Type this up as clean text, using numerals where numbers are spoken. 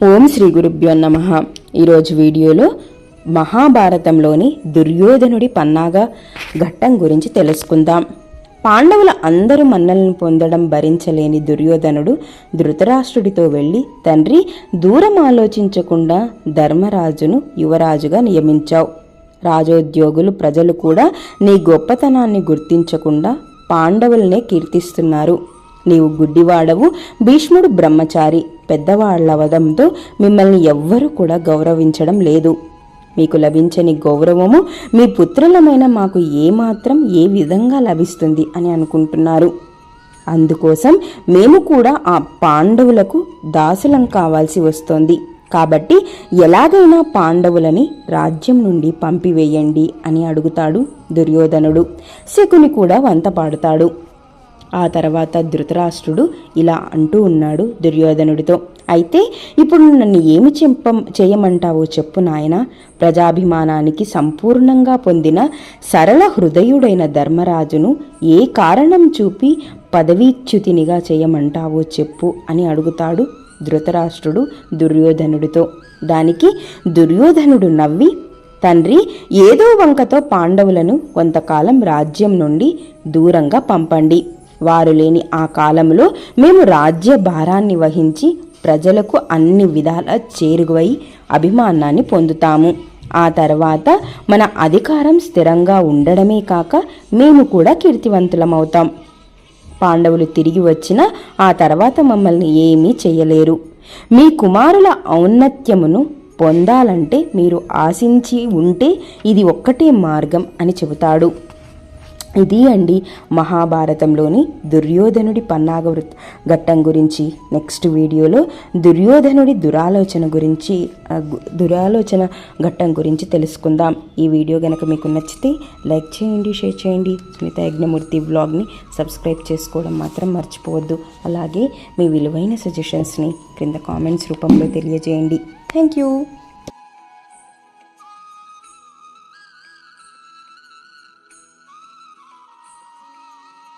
ఓం శ్రీ గురుభ్యో నమః. ఈరోజు వీడియోలో మహాభారతంలోని దుర్యోధనుడి పన్నాగ ఘట్టం గురించి తెలుసుకుందాం. పాండవుల అందరూ మన్నలను పొందడం భరించలేని దుర్యోధనుడు ధృతరాష్ట్రుడితో వెళ్ళి, తండ్రి, దూరం ఆలోచించకుండా ధర్మరాజును యువరాజుగా నియమించావు. రాజోద్యోగులు ప్రజలు కూడా నీ గొప్పతనాన్ని గుర్తించకుండా పాండవులనే కీర్తిస్తున్నారు. నీవు గుడ్డివాడవు, భీష్ముడు బ్రహ్మచారి. పెద్దవాళ్ల వదంతో మిమ్మల్ని ఎవ్వరూ కూడా గౌరవించడం లేదు. మీకు లభించని గౌరవము మీ పుత్రులమైన మాకు ఏమాత్రం ఏ విధంగా లభిస్తుంది అని అనుకుంటున్నారు. అందుకోసం మేము కూడా ఆ పాండవులకు దాసులం కావాల్సి వస్తోంది. కాబట్టి ఎలాగైనా పాండవులని రాజ్యం నుండి పంపివేయండి అని అడుగుతాడు దుర్యోధనుడు. శకుని కూడా వంత పాడుతాడు. ఆ తర్వాత ధృతరాష్ట్రుడు ఇలా అంటూ ఉన్నాడు దుర్యోధనుడితో, అయితే ఇప్పుడు నన్ను ఏమి చేయమంటావో చెప్పు నాయనా. ప్రజాభిమానానికి సంపూర్ణంగా పొందిన సరళ హృదయుడైన ధర్మరాజును ఏ కారణం చూపి పదవీచ్యుతినిగా చేయమంటావో చెప్పు అని అడుగుతాడు ధృతరాష్ట్రుడు దుర్యోధనుడితో. దానికి దుర్యోధనుడు నవ్వి, తండ్రి, ఏదో వంకతో పాండవులను కొంతకాలం రాజ్యం నుండి దూరంగా పంపండి. వారు లేని ఆ కాలంలో మేము రాజ్య భారాన్ని వహించి ప్రజలకు అన్ని విధాల చేరువై అభిమానాన్ని పొందుతాము. ఆ తర్వాత మన అధికారం స్థిరంగా ఉండడమే కాక మేము కూడా కీర్తివంతులమవుతాం. పాండవులు తిరిగి వచ్చినా ఆ తర్వాత మమ్మల్ని ఏమీ చేయలేరు. మీ కుమారుల ఔన్నత్యమును పొందాలంటే మీరు ఆశించి ఉంటే ఇది ఒక్కటే మార్గం అని చెబుతాడు. ఇది అండి మహాభారతంలోని దుర్యోధనుడి పన్నాగ ఘట్టం గురించి. నెక్స్ట్ వీడియోలో దుర్యోధనుడి దురాలోచన ఘట్టం గురించి తెలుసుకుందాం. ఈ వీడియో కనుక మీకు నచ్చితే లైక్ చేయండి, షేర్ చేయండి. సునీత యజ్ఞమూర్తి వ్లాగ్ని సబ్స్క్రైబ్ చేసుకోవడం మాత్రం మర్చిపోవద్దు. అలాగే మీ విలువైన సజెషన్స్ని క్రింద కామెంట్స్ రూపంలో తెలియజేయండి. Thank you.